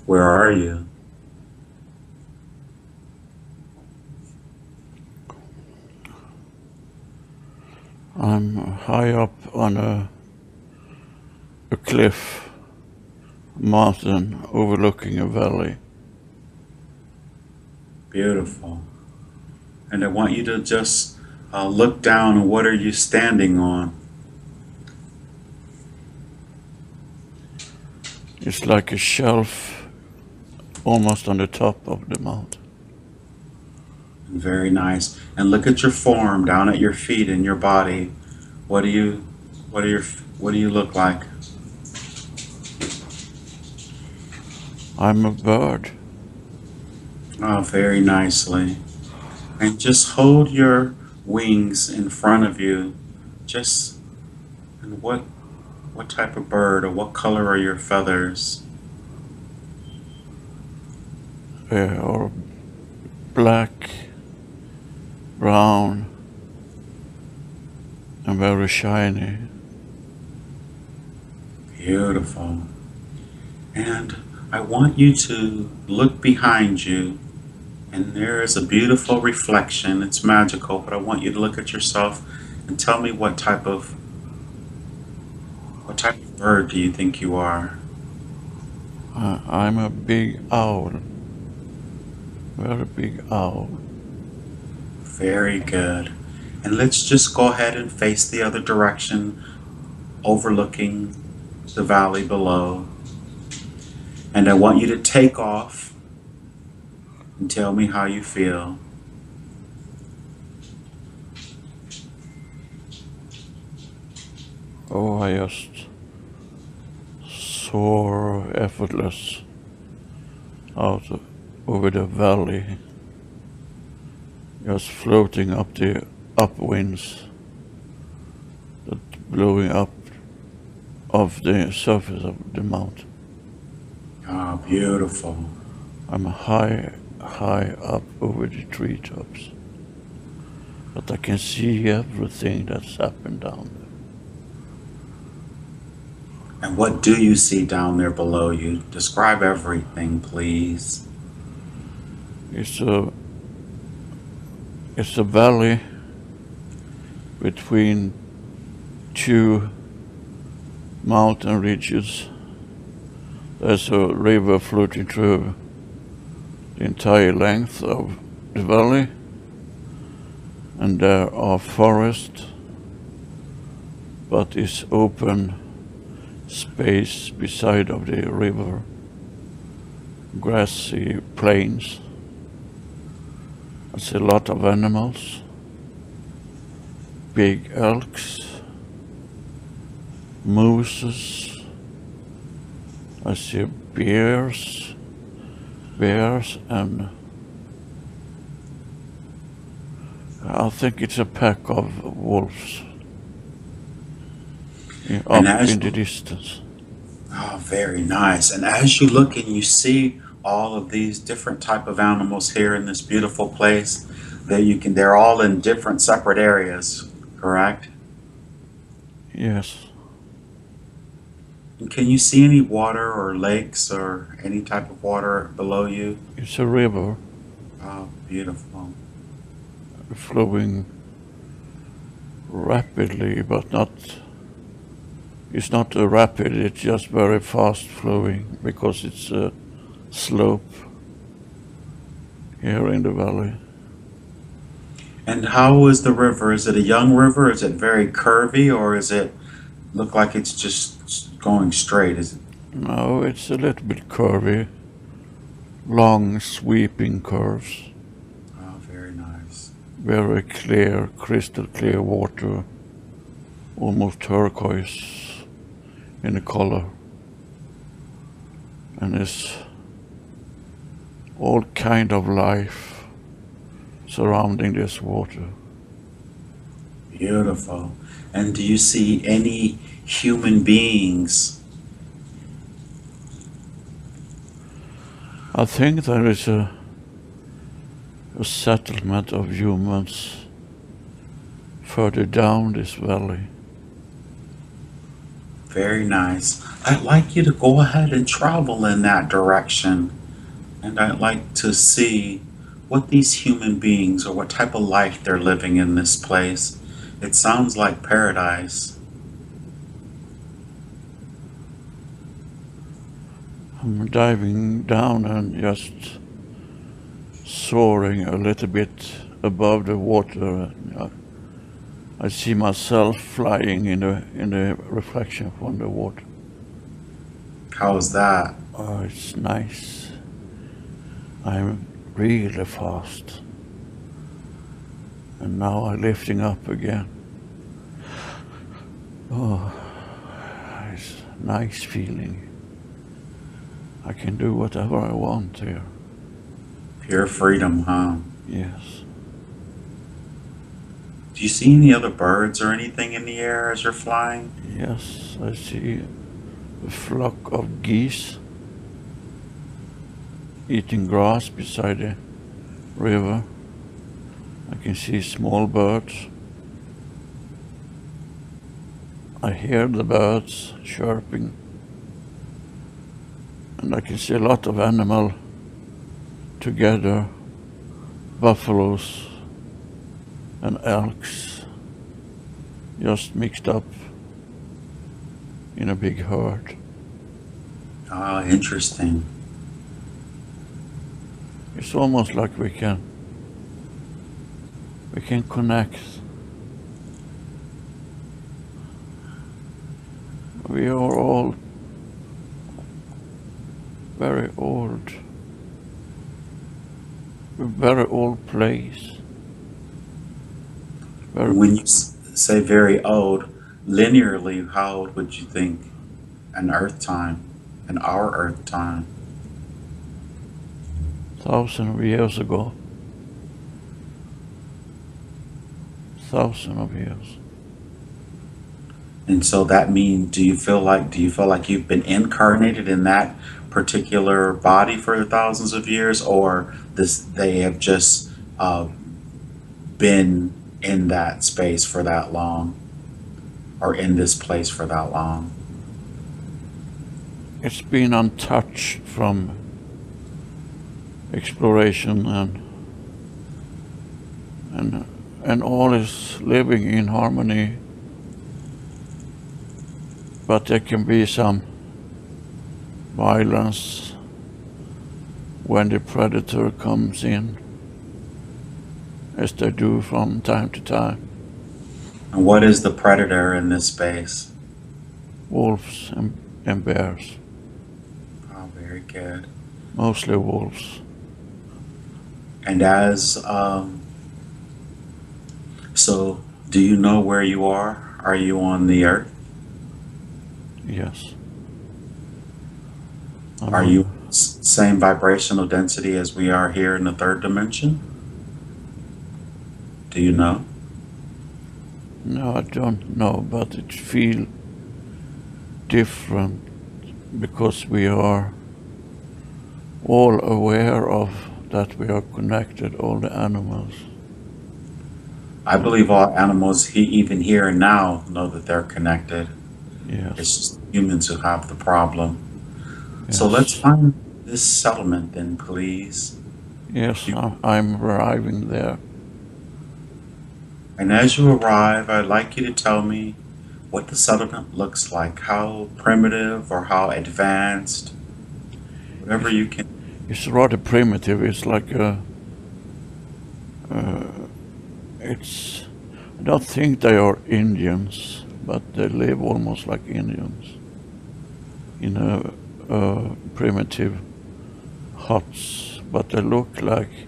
Where are you? I'm high up on a cliff, mountain overlooking a valley. Beautiful. And I want you to just look down and what are you standing on? It's like a shelf almost on the top of the mountain. Very nice. And look at your form down at your feet and your body. What do you, what do you look like? I'm a bird. Oh, very nicely. And just hold your wings in front of you. Just, and what type of bird or what color are your feathers? Or black, brown, and very shiny. Beautiful. And I want you to look behind you, and there is a beautiful reflection. It's magical, but I want you to look at yourself and tell me what type of bird do you think you are? I'm a big owl, very big owl. Very good. And let's just go ahead and face the other direction, overlooking the valley below. And I want you to take off and tell me how you feel. Oh, I just soar effortless out over the valley, just floating up the upwinds that blowing up of the surface of the mountain. Ah, beautiful. I'm high, high up over the treetops, but I can see everything that's happened down And what do you see down there below you? Describe everything, please. there. It's a valley between two mountain ridges. There's a river floating through the entire length of the valley, and there are forests, but it's open space beside of the river, grassy plains. I see a lot of animals, big elks, mooses. I see bears, and I think it's a pack of wolves And up as in the distance. Oh, very nice. And as you look and you see all of these different type of animals here in this beautiful place, they're all in different separate areas, correct? Yes, And can you see any water or lakes or any type of water below you? it's a river Oh, beautiful. flowing rapidly, but not. It's not rapid. It's just very fast flowing because it's a slope here in the valley. And how is the river? Is it a young river? Is it very curvy or is it look like it's just going straight? Is it? No, it's a little bit curvy, long sweeping curves, Oh, very nice. very clear, crystal clear water, almost turquoise in the color, and it's all kind of life surrounding this water. Beautiful. And do you see any human beings? I think there is a settlement of humans further down this valley. Very nice. I'd like you to go ahead and travel in that direction. And I'd like to see what these human beings or what type of life they're living in this place. It sounds like paradise. I'm diving down and just soaring a little bit above the water. I see myself flying in the reflection from the water. How's that? Oh, it's nice. I'm really fast. And now I'm lifting up again. Oh, it's a nice feeling. I can do whatever I want here. Pure freedom, huh? Yes. Do you see any other birds or anything in the air as you're flying? Yes, I see a flock of geese eating grass beside the river. I can see small birds. I hear the birds chirping. And I can see a lot of animals together, buffaloes and elks, just mixed up in a big herd. Ah, interesting. It's almost like we can connect. We are all very old. A very old place. When you say very old, linearly, how old would you think an Earth time, an our Earth time? Thousands of years ago. Thousands of years. And so that means, do you feel like you've been incarnated in that particular body for thousands of years, or they have just been in that space for that long, or in this place for that long? It's been untouched from exploration and all is living in harmony. But there can be some violence when the predator comes in, as they do from time to time. And what is the predator in this space? Wolves and bears. Oh, very good. Mostly wolves. And so do you know where you are? Are you on the Earth? Yes. Are you same vibrational density as we are here in the third dimension? Do you know? No, I don't know, but it feels different because we are all aware of that we are connected, all the animals. I believe all animals, even here and now, know that they're connected. Yes. It's just humans who have the problem. Yes. So let's find this settlement then, please. Yes, I'm arriving there. And as you arrive, I'd like you to tell me what the settlement looks like, how primitive or how advanced, whatever you can. It's rather primitive. It's like I don't think they are Indians, but they live almost like Indians in a primitive huts, but they look like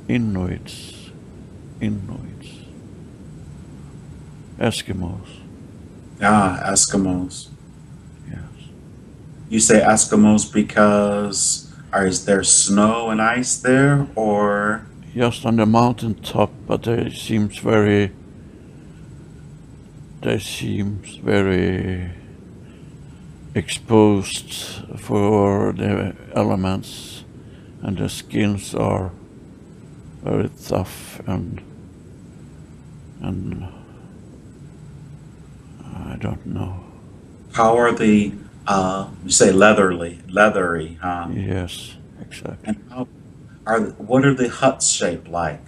Inuits, Eskimos. Ah, Eskimos. Yes. You say Eskimos because is there snow and ice there, or? Just on the mountain top, but they seems very exposed for the elements, and the skins are very tough and I don't know. How are the, you say leathery, huh? Yes, exactly. And what are the huts shaped like?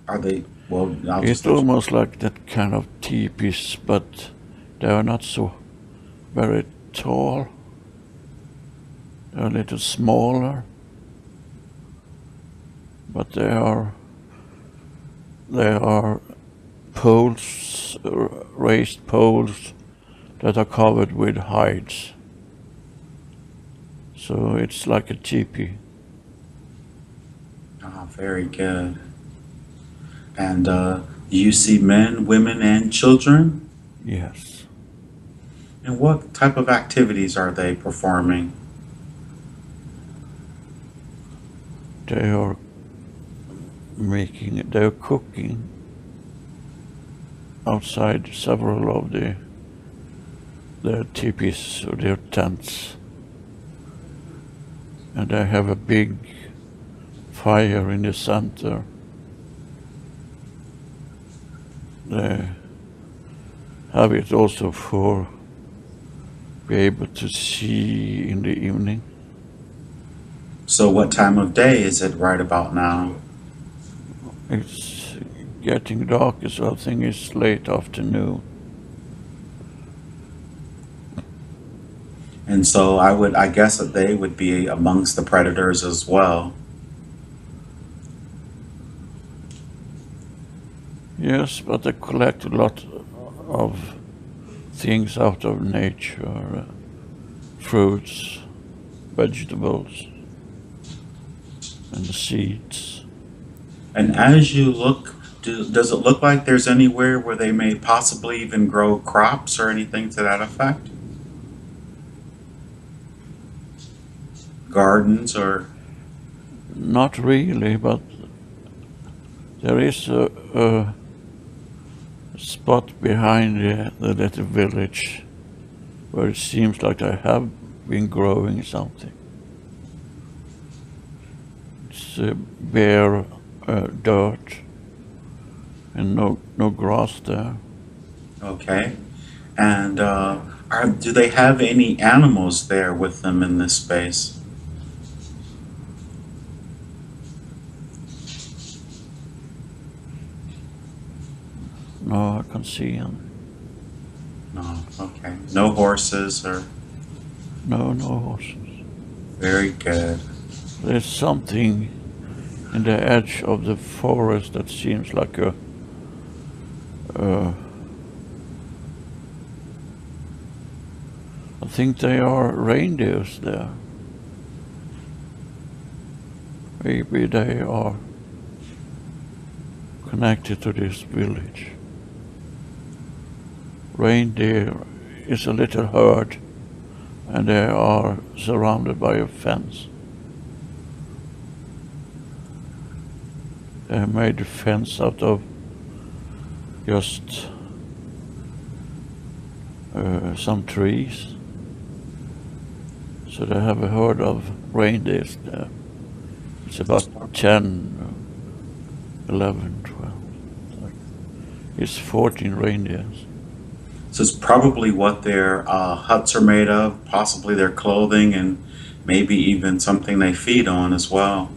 Are they, well, I'll just It's let you. almost like that kind of teepees, but they are not so very tall. They're a little smaller, but they are poles, raised poles that are covered with hides. So it's like a teepee. Oh, very good. And you see men, women, and children? Yes, And what type of activities are they performing? they are they're cooking outside several of their teepees or their tents, and they have a big fire in the center. They have it also for be able to see in the evening. So, what time of day is it right about now? It's getting dark, so I think it's late afternoon. And so, I guess that they would be amongst the predators as well. Yes, but they collect a lot of things out of nature, fruits, vegetables, and seeds. And as you look, does it look like there's anywhere where they may possibly even grow crops or anything to that effect? Gardens or, Not really, but there is a spot behind the little village where it seems like they have been growing something. It's bare dirt and no grass there. okay. And do they have any animals there with them in this space? No, I can see them. No, okay. No horses or, No horses. very good. There's something in the edge of the forest that seems like uh, I think they are reindeers there. Maybe they are connected to this village. Reindeer is a little herd, and they are surrounded by a fence. They made the fence out of just some trees. So they have a herd of reindeers there. It's about 10, 11, 12. It's 14 reindeers. So it's probably what their huts are made of, possibly their clothing, and maybe even something they feed on as well.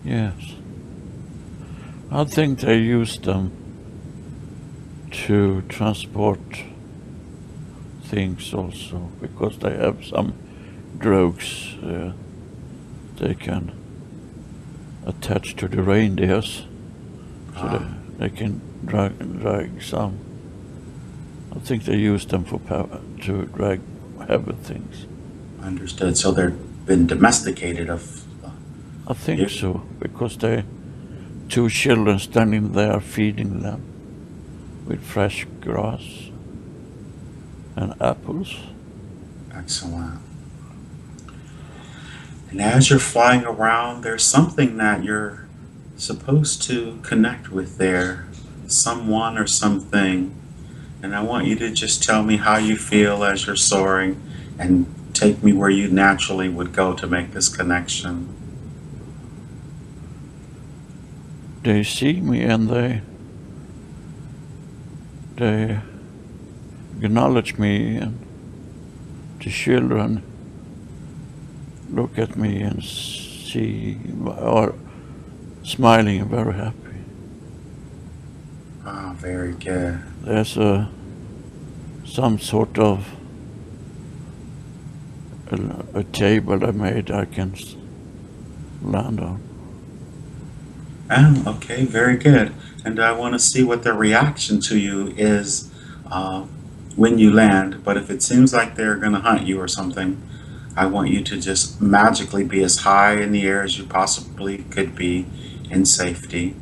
Yes. I think they use them to transport things also, because they have some drugs they can attach to the reindeers, so they can drag some. I think they use them for power to drag heavy things. Understood. So they've been domesticated of. I think Yeah. so, because they two children standing there feeding them with fresh grass and apples. Excellent. And as you're flying around, there's something that you're supposed to connect with there, someone or something. And I want you to just tell me how you feel as you're soaring and take me where you naturally would go to make this connection. they see me and they acknowledge me, and the children look at me and see or smiling and very happy. Oh, very good. There's some sort of a table I made I can land on. Oh, okay, very good. And I want to see what the reaction to you is when you land. But if it seems like they're going to hunt you or something, I want you to just magically be as high in the air as you possibly could be in safety.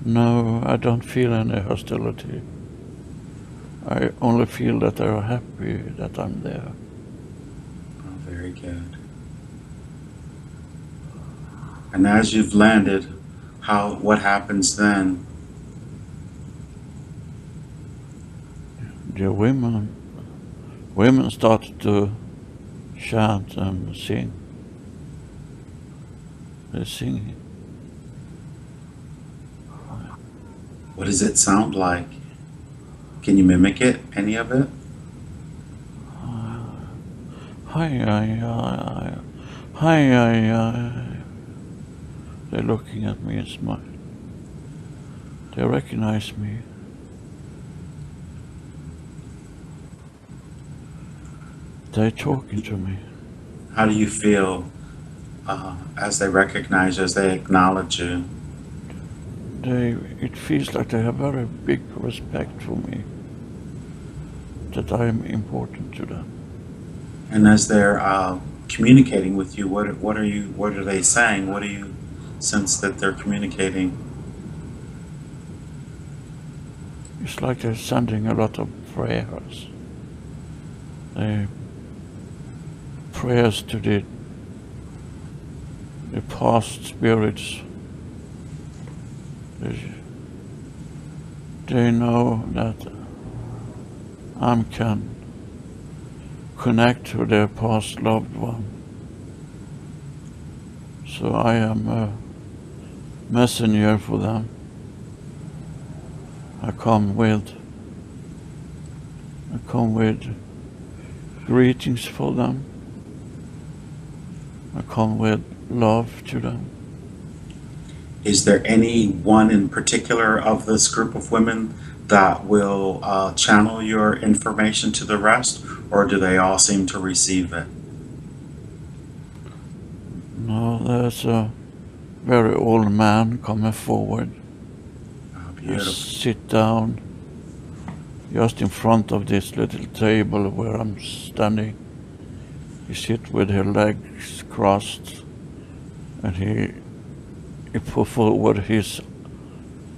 No, I don't feel any hostility. I only feel that they are happy that I'm there. Oh, very good. And as you've landed, what happens then? The women started to chant and sing. They sing. What does it sound like? Can you mimic it? Any of it? Hi, hi. They're looking at me and smiling. They recognize me. They're talking to me. How do you feel as they recognize you, as they acknowledge you? It feels like they have very big respect for me. That I am important to them. And as they're communicating with you, what are they saying? What do you sense that they're communicating? It's like they're sending a lot of prayers. Prayers to the past spirits. They know that I can connect to their past loved one. So I am a messenger for them. I come with greetings for them. I come with love to them. Is there any one in particular of this group of women that will channel your information to the rest, or do they all seem to receive it? No, there's a very old man coming forward. Oh, I beautiful. sit down just in front of this little table where I'm standing. He sits with his legs crossed, and he put forward his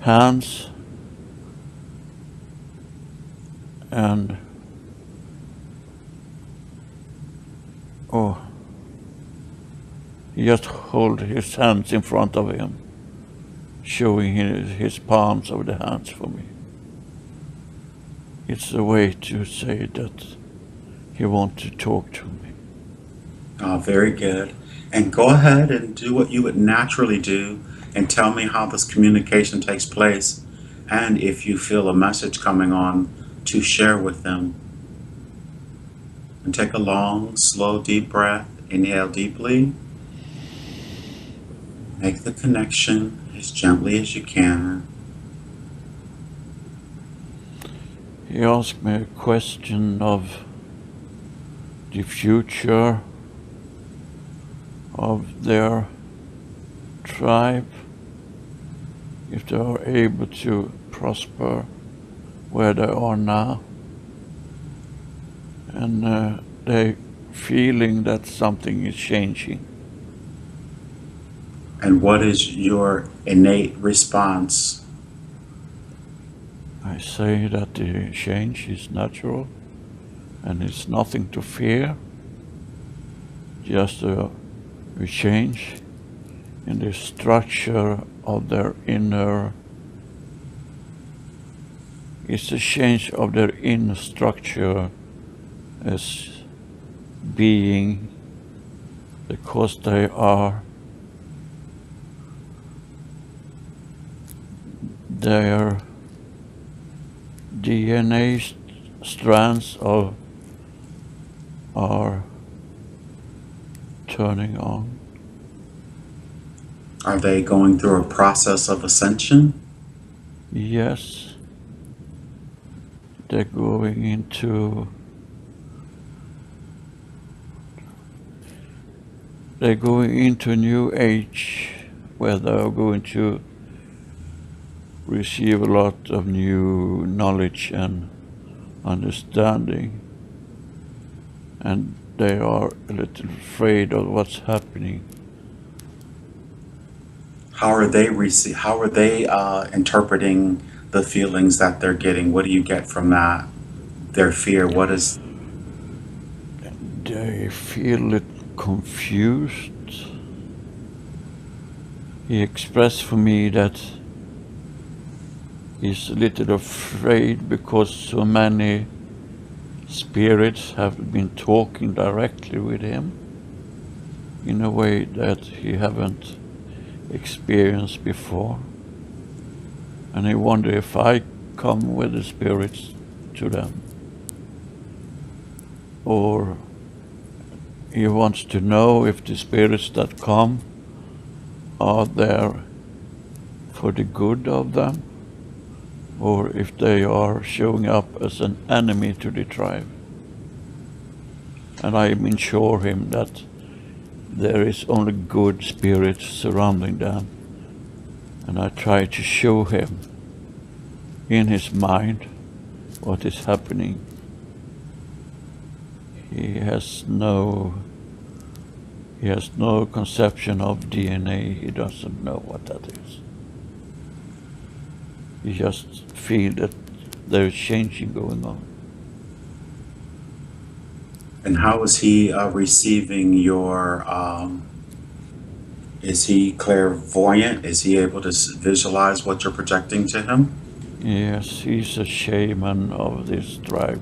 hands, and he just hold his hands in front of him, showing his palms of the hands for me. It's a way to say that he wants to talk to me. Oh, very good. And go ahead and do what you would naturally do and tell me how this communication takes place, and if you feel a message coming on to share with them. And take a long, slow, deep breath. Inhale deeply. Make the connection as gently as you can. He asked me a question of the future of their tribe, if they are able to prosper where they are now, and they feeling that something is changing. And what is your innate response? I say that the change is natural and it's nothing to fear, just a change in the structure of their inner. It's a change of their inner structure as being, because they are their DNA strands are turning on. Are they going through a process of ascension? Yes, they're going into a new age where they're going to receive a lot of new knowledge and understanding, and they are a little afraid of what's happening. How are they interpreting the feelings that they're getting? What do you get from that? Their fear. What is? They feel it confused. He expressed for me that he's a little afraid because so many spirits have been talking directly with him in a way that he haven't experienced before. And I wonder if I come with the spirits to them, or he wants to know if the spirits that come are there for the good of them, or if they are showing up as an enemy to the tribe. And I assure him that there is only good spirits surrounding them. And I try to show him in his mind what is happening. He has no conception of DNA. He doesn't know what that is. He just feels that there's changing going on. And how is he receiving your? Is he clairvoyant? Is he able to visualize what you're projecting to him? Yes, he's a shaman of this tribe.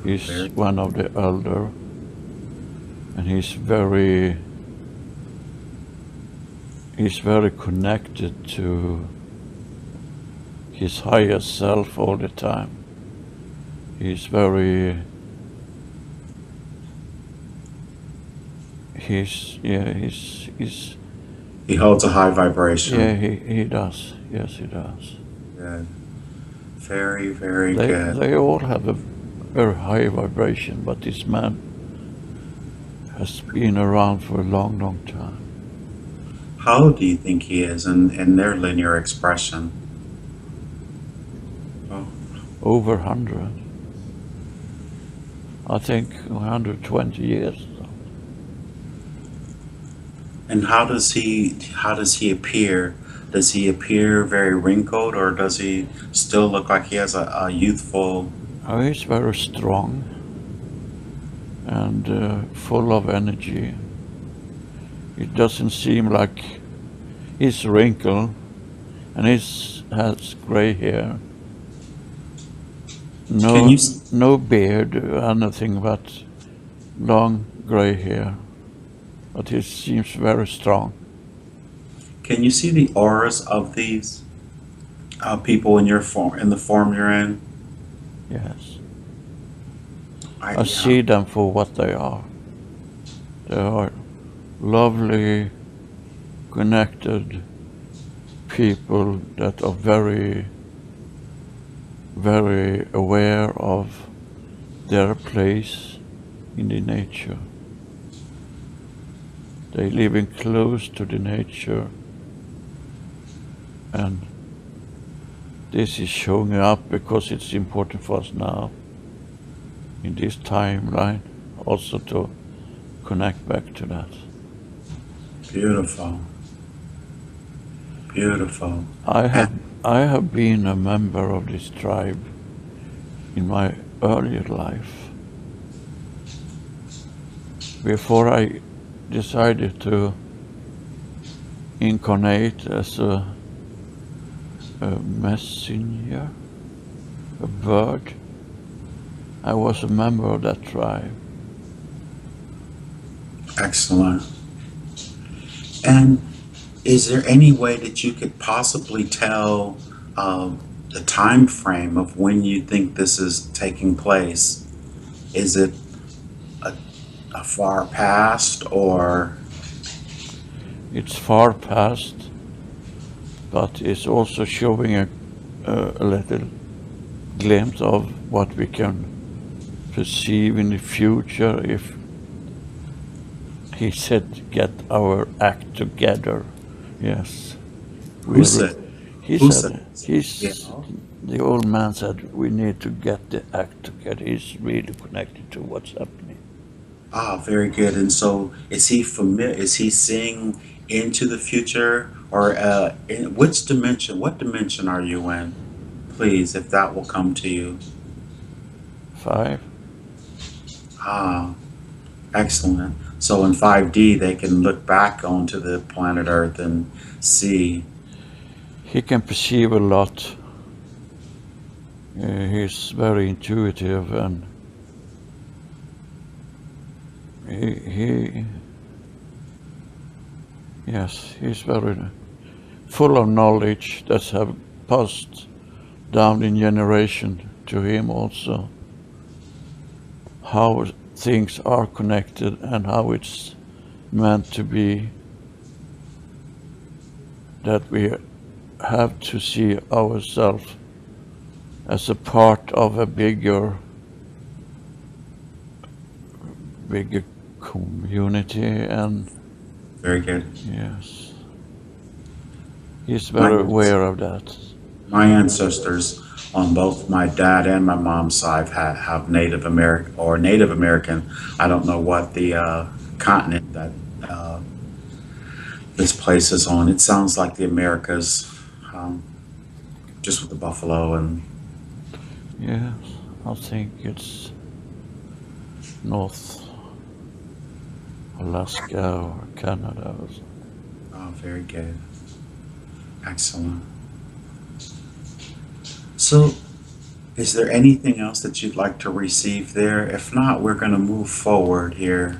He's one of the elder, and he's very connected to his higher self all the time. He holds a high vibration. Yeah, he does. Yes, he does. Good. Very, very good. They all have a very high vibration, but this man has been around for a long, long time. How old do you think he is in their linear expression? Oh. Over 100. I think 120 years. And how does he appear? Does he appear very wrinkled, or does he still look like he has a youthful? Oh, he's very strong and full of energy. It doesn't seem like he's wrinkled, and he has gray hair. No beard or anything, but long gray hair. But he seems very strong. Can you see the auras of these people in the form you're in? Yes. I see them for what they are. They are lovely, connected people that are very, very aware of their place in the nature. They living close to the nature, and this is showing up because it's important for us now in this timeline also to connect back to that. Beautiful. Beautiful. I have been a member of this tribe in my earlier life. Before I decided to incarnate as a messenger, a bird, I was a member of that tribe. Excellent. And is there any way that you could possibly tell the time frame of when you think this is taking place. Is it a, a far past or It's far past, but it's also showing a little glimpse of what we can perceive in the future if he said get our act together. Yes. who said? He Who said said this? he's Yeah. the old man said we need to get the act together. He's really connected to what's happening. Ah, very good. And so, is he familiar? Is he seeing into the future, or in which dimension? What dimension are you in? Please, if that will come to you. 5. Ah, excellent. So in 5D, they can look back onto the planet Earth and see. He can perceive a lot. He's very intuitive and he yes, he's very full of knowledge that have passed down in generation to him also. How things are connected and how it's meant to be, that we have to see ourselves as a part of a bigger community. And Very good. yes, he's My, very aware of that. my ancestors on both my dad and my mom's side have Native American or Native American. I don't know what the continent that uh, this place is on. It sounds like the Americas, um, just with the buffalo and Yes, I think it's North Alaska or Canada or something. oh, very good. Excellent. So, is there anything else that you'd like to receive there? If not, we're going to move forward here.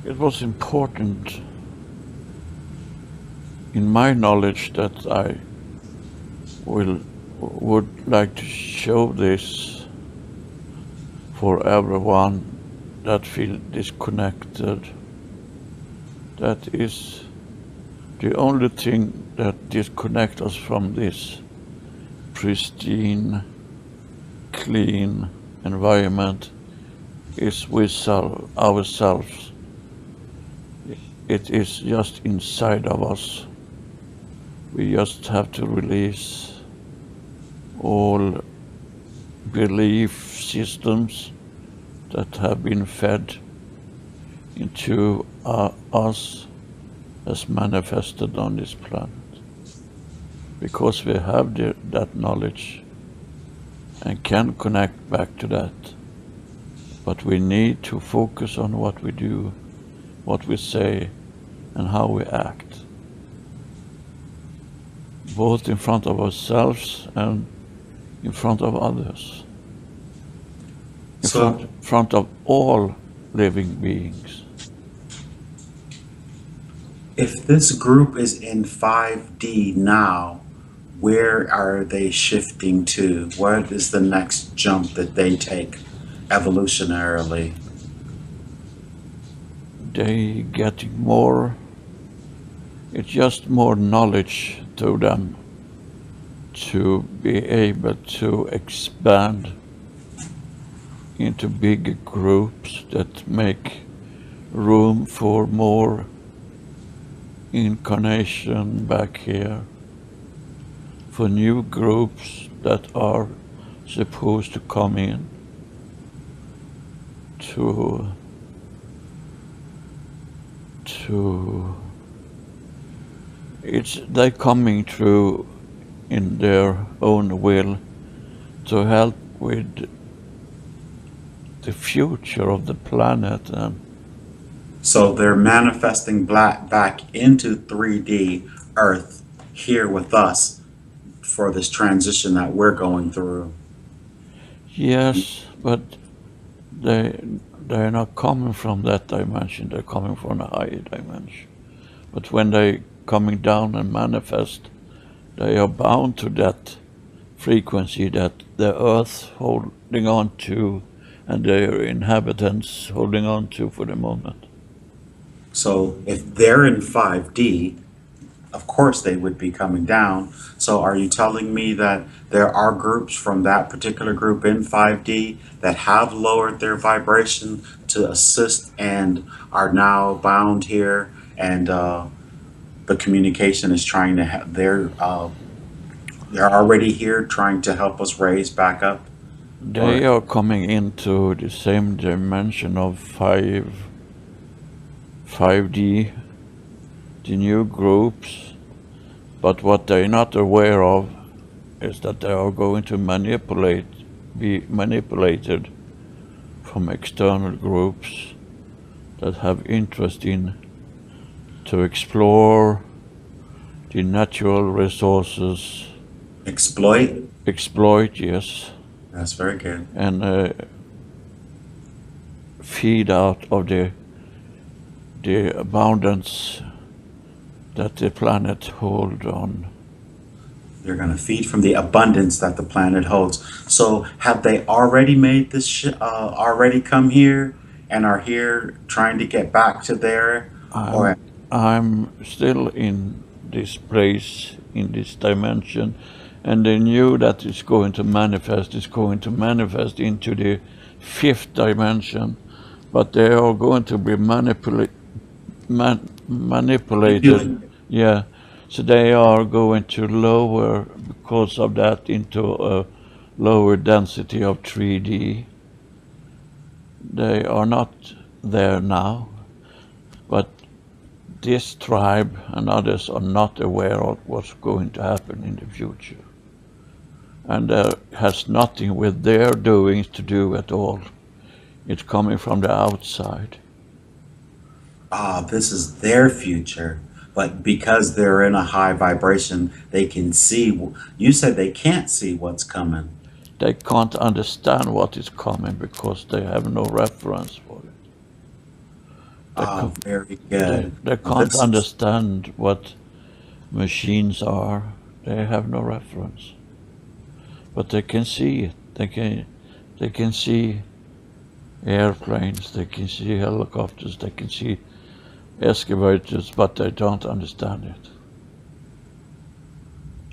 It was important in my knowledge that I would like to show this for everyone that feel disconnected. That is the only thing that disconnects us from this pristine, clean environment is with ourselves. It is just inside of us. We just have to release all belief systems that have been fed into us as manifested on this planet. Because we have that knowledge and can connect back to that. But we need to focus on what we do, what we say, and how we act. Both in front of ourselves and in front of others. In So, front of all living beings. if this group is in 5D now, where are they shifting to? What is the next jump that they take evolutionarily? They getting more, it's just more knowledge to them to be able to expand into bigger groups that make room for more incarnation back here, for new groups that are supposed to come in to they're coming through in their own will to help with the future of the planet. And So they're manifesting black back into 3D Earth here with us for this transition that we're going through. yes, but they're not coming from that dimension, they're coming from a higher dimension. But when they coming down and manifest, they are bound to that frequency that the earth holding on to and their inhabitants holding on to for the moment. So if they're in 5D, of course they would be coming down. So are you telling me that there are groups from that particular group in 5D that have lowered their vibration to assist and are now bound here, and the communication is trying to they're already here trying to help us raise back up? They Or are coming into the same dimension of 5D, the new groups, but what they're not aware of is that they are going to be manipulated from external groups that have interest in to explore the natural resources. exploit? Yes, That's very good. and feed out of the abundance that the planet hold on. They're going to feed from the abundance that the planet holds. So, have they already made already come here and are here trying to get back to there? Or I'm still in this place, in this dimension, and they knew that it's going to manifest into the fifth dimension, but they are going to be manipulated. Yeah, so they are going to lower, because of that, into a lower density of 3D. They are not there now, but this tribe and others are not aware of what's going to happen in the future. And that has nothing with their doings to do at all. It's coming from the outside. this is their future, but because they're in a high vibration, they can see. You said they can't see what's coming. They can't understand what is coming because they have no reference for it. Very good. They can't understand what machines are. They have no reference. But they can see it. They can see airplanes, they can see helicopters, they can see excavators, but they don't understand it.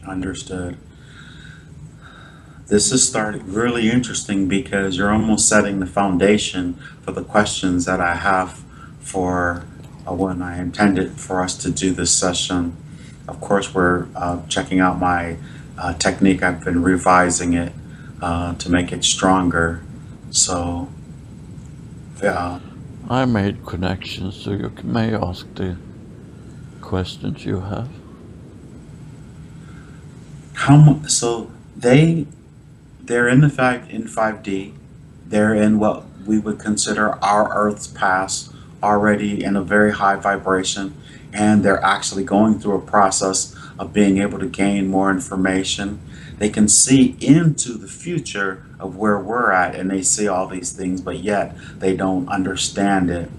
Understood. This is starting really interesting because you're almost setting the foundation for the questions that I have for when I intended for us to do this session. Of course, we're checking out my technique. I've been revising it to make it stronger. So, I made connections, so you may ask the questions you have. So they're in 5D. They're in what we would consider our Earth's past, already in a very high vibration, and they're actually going through a process of being able to gain more information. They can see into the future of where we're at, and they see all these things, but yet they don't understand it.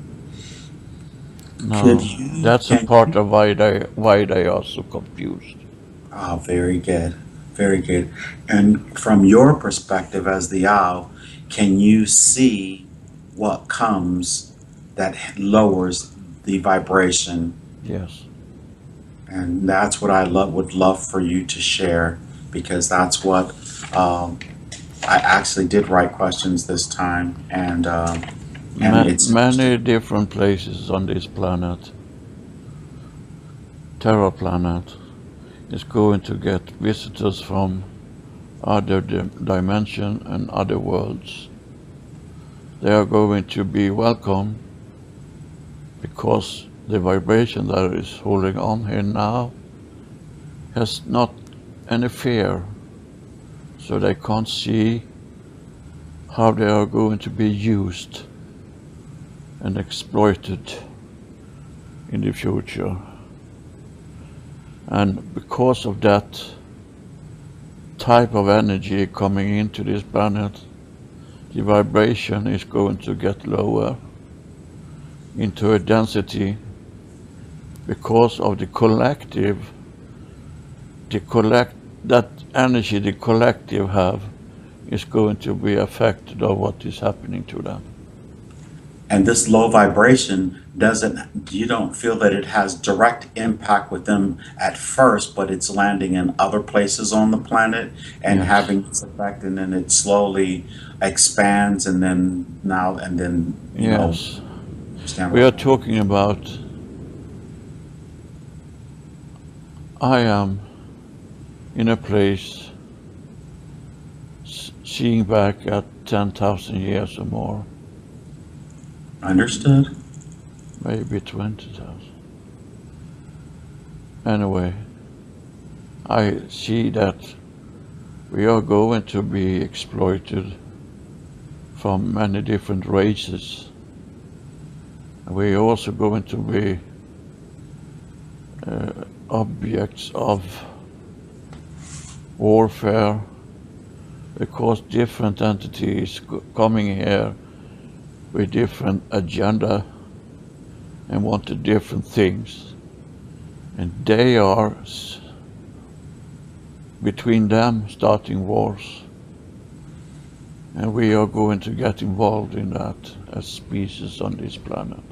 No, that's a part of why they are so confused. Very good. Very good. And from your perspective as the owl, can you see what comes that lowers the vibration? Yes. And that's what I would love for you to share, because that's what I actually did write questions this time, and it's many different places on this planet. Terra planet is going to get visitors from other dimension and other worlds. They are going to be welcome because the vibration that is holding on here now has not any fear, so they can't see how they are going to be used and exploited in the future. And because of that type of energy coming into this planet, the vibration is going to get lower into a density because of the collective, that energy the collective have is going to be affected of what is happening to them. And this low vibration doesn't, you don't feel that it has direct impact with them at first, but it's landing in other places on the planet and Yes. having its effect, and then it slowly expands, and then now, and then, Yes. understand We what are I'm saying? talking about, I am in a place seeing back at 10,000 years or more, Understood? maybe 20,000. Anyway, I see that we are going to be exploited from many different races. We are also going to be objects of warfare because different entities coming here with different agenda and wanted different things, and they are between them starting wars, and we are going to get involved in that as species on this planet.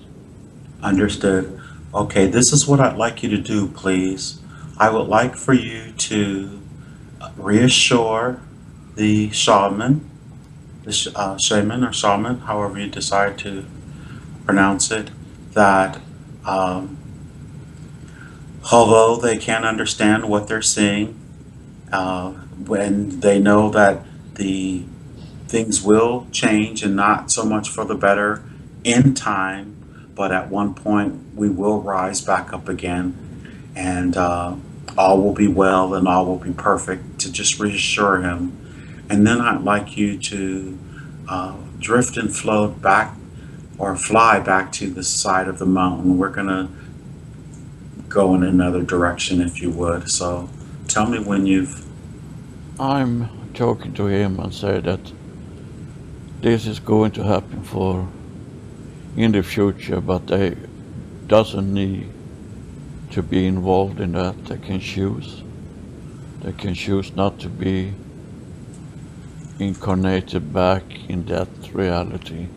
Understood. Okay, this is what I'd like you to do, please. I would like for you to reassure the shaman, shaman or shaman, however you decide to pronounce it, that um, although they can't understand what they're seeing, when they know that the things will change and not so much for the better in time, but at one point we will rise back up again, and all will be well and all will be perfect, to just reassure him. And then I'd like you to drift and float back or fly back to the side of the mountain. We're going to go in another direction, if you would. So tell me when you've. I'm talking to him and say that this is going to happen for in the future, but they doesn't need to be involved in that. They can choose. They can choose not to be incarnated back in that reality.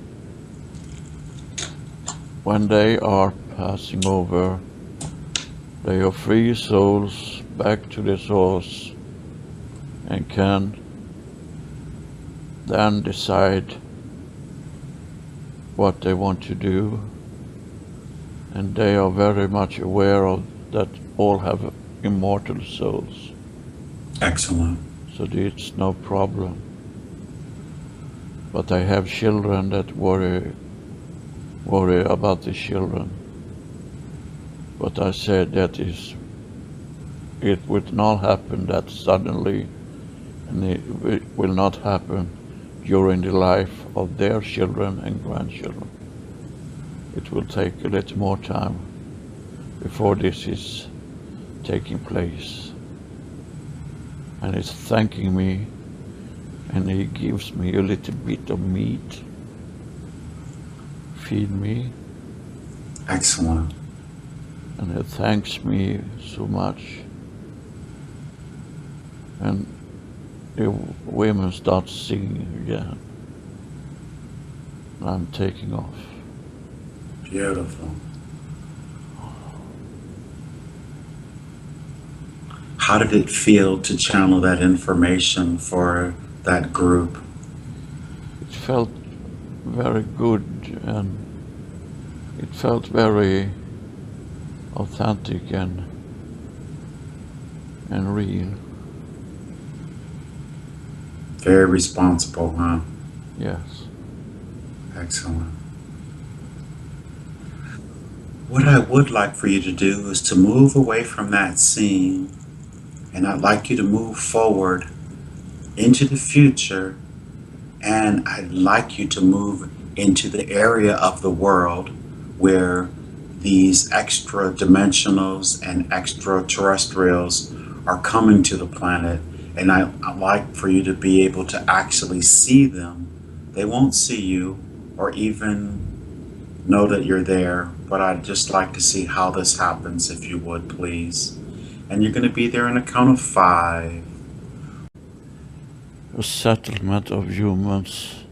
When they are passing over, they are free souls back to the source and can then decide what they want to do, and they are very much aware of that all have immortal souls, Excellent. so it's no problem. But I have children that worry about the children. But I said that it would not happen that suddenly, and it will not happen during the life of their children and grandchildren. It will take a little more time before this is taking place. And it's thanking me, and he gives me a little bit of meat. Feed me. Excellent. And he thanks me so much. And the women start singing again. And I'm taking off. Beautiful. How did it feel to channel that information for that group? It felt very good, and it felt very authentic and real. Very responsible, huh? Yes. Excellent. What I would like for you to do is to move away from that scene, and I'd like you to move forward into the future, and I'd like you to move into the area of the world where these extra dimensionals and extraterrestrials are coming to the planet, and I'd like for you to be able to actually see them. They won't see you or even know that you're there, but I'd just like to see how this happens, if you would, please. And you're going to be there in a count of 5. A settlement of humans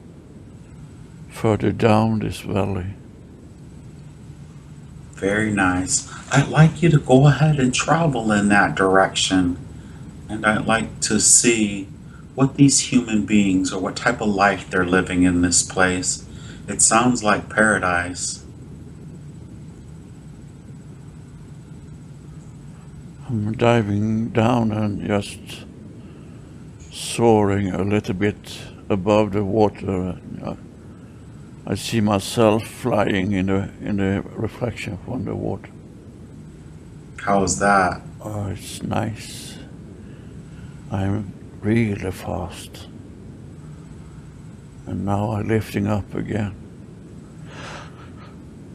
further down this valley. Very nice. I'd like you to go ahead and travel in that direction. And I'd like to see what these human beings or what type of life they're living in this place. It sounds like paradise. I'm diving down and just soaring a little bit above the water. I see myself flying in the reflection from the water. How's that? Oh, it's nice. I'm really fast. And now I'm lifting up again.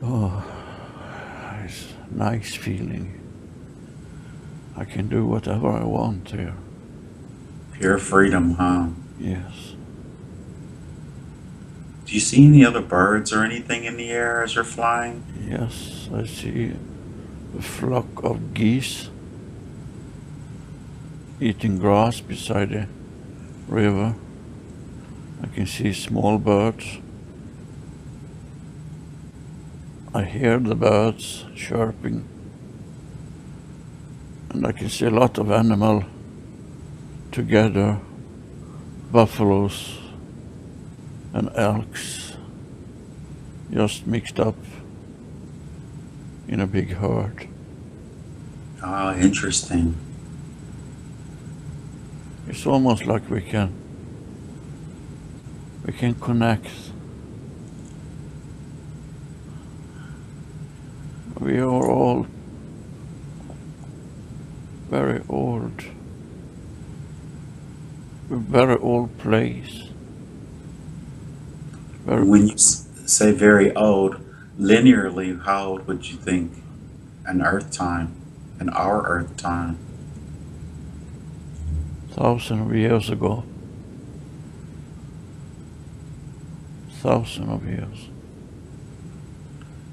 Oh, it's a nice feeling. I can do whatever I want here. Pure freedom, huh? Yes. Do you see any other birds or anything in the air as you're flying? Yes, I see a flock of geese eating grass beside the river. I can see small birds. I hear the birds chirping. And I can see a lot of animals together, buffaloes and elks, just mixed up in a big herd. Ah, interesting. It's almost like we can connect. We are all very old. A very old place. When you say very old, linearly, how old would you think an Earth time, an our Earth time? Thousands of years ago. Thousands of years.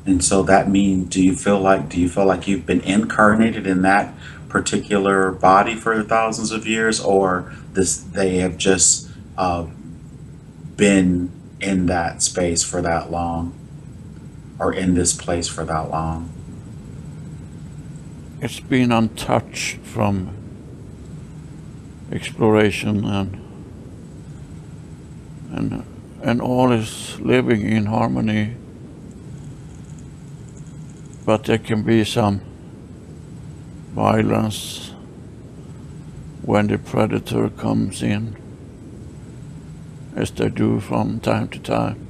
And so that means, do you feel like you've been incarnated in that particular body for thousands of years, or they have just been in that space for that long, or in this place for that long? It's been untouched from exploration and all is living in harmony. But there can be some violence when the predator comes in, as they do from time to time.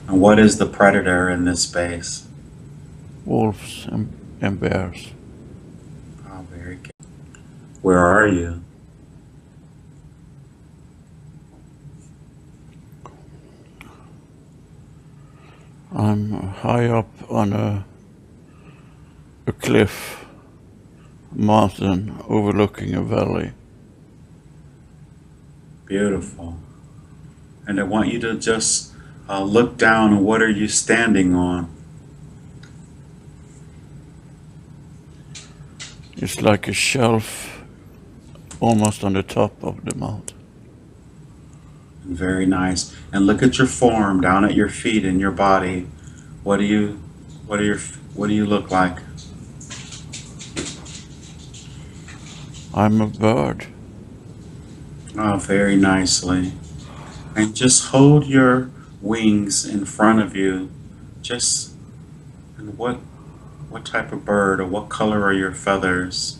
And what is the predator in this space? Wolves and bears. Oh, very good. Where are you? I'm high up on a cliff, mountain overlooking a valley. Beautiful. And I want you to just look down, and what are you standing on? It's like a shelf almost on the top of the mountain. Very nice. And look at your form down at your feet and your body. What do you look like? I'm a bird. Oh, very nicely. And just hold your wings in front of you. And what type of bird, or what color are your feathers?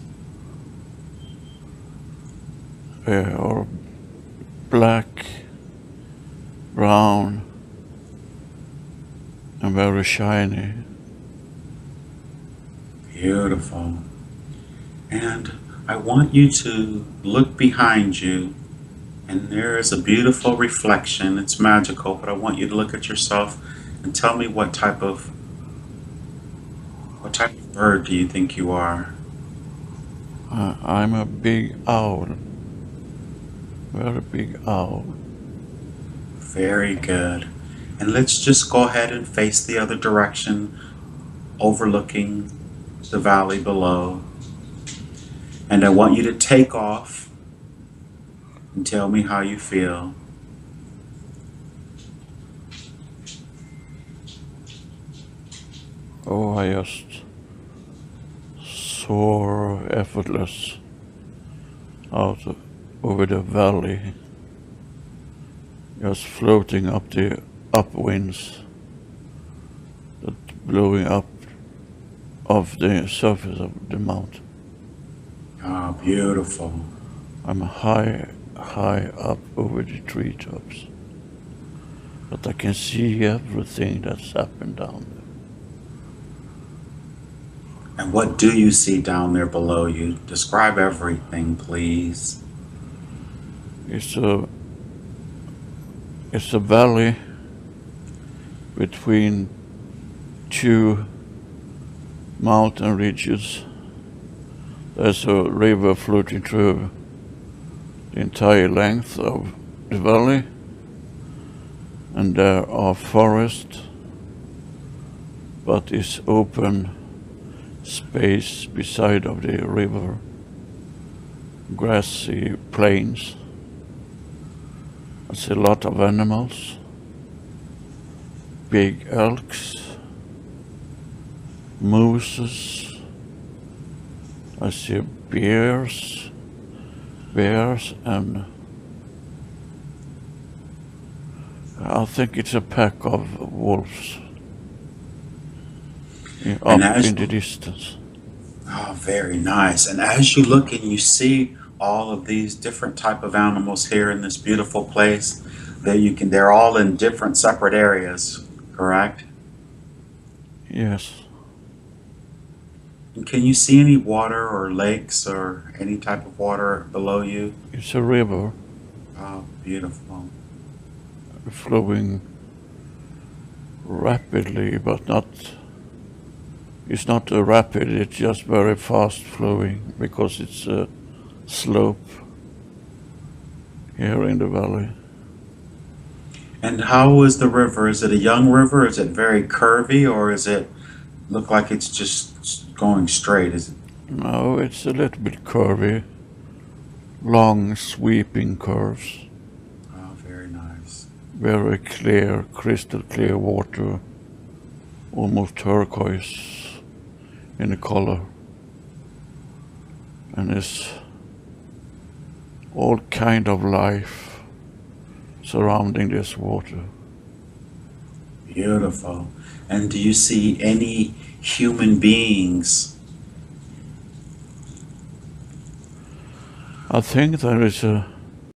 They are black, brown, and very shiny. Beautiful. And I want you to look behind you, and there is a beautiful reflection. It's magical, but I want you to look at yourself and tell me what type of bird do you think you are? I'm a big owl. Very big owl. Very good. And let's just go ahead and face the other direction, overlooking the valley below. And I want you to take off and tell me how you feel. Oh, I just soar effortless out over the valley, just floating up the upwinds that blowing up off the surface of the mountain. Ah, beautiful. I'm high up over the treetops, but I can see everything that's happened down there. And what do you see down there below you? Describe everything, please. It's a valley between two mountain ridges. There's a river floating through the entire length of the valley, and there are forests, but it's open space beside of the river, grassy plains. I see a lot of animals, big elks, mooses. I see bears, and I think it's a pack of wolves up in the distance. Oh, very nice. And as you look and you see all of these different type of animals here in this beautiful place, they're all in different separate areas, correct? Yes. And can you see any water or lakes or any type of water below you? It's a river Oh, beautiful. flowing rapidly, but it's not rapid, it's just very fast flowing because it's a slope here in the valley. And how is the river? Is it a young river? Is it very curvy, or is it look like it's just going straight? Is it? No, it's a little bit curvy, long sweeping curves, Oh, very nice. very clear, crystal clear water, almost turquoise in the color. And it's all kind of life surrounding this water. Beautiful. And do you see any human beings? I think there is a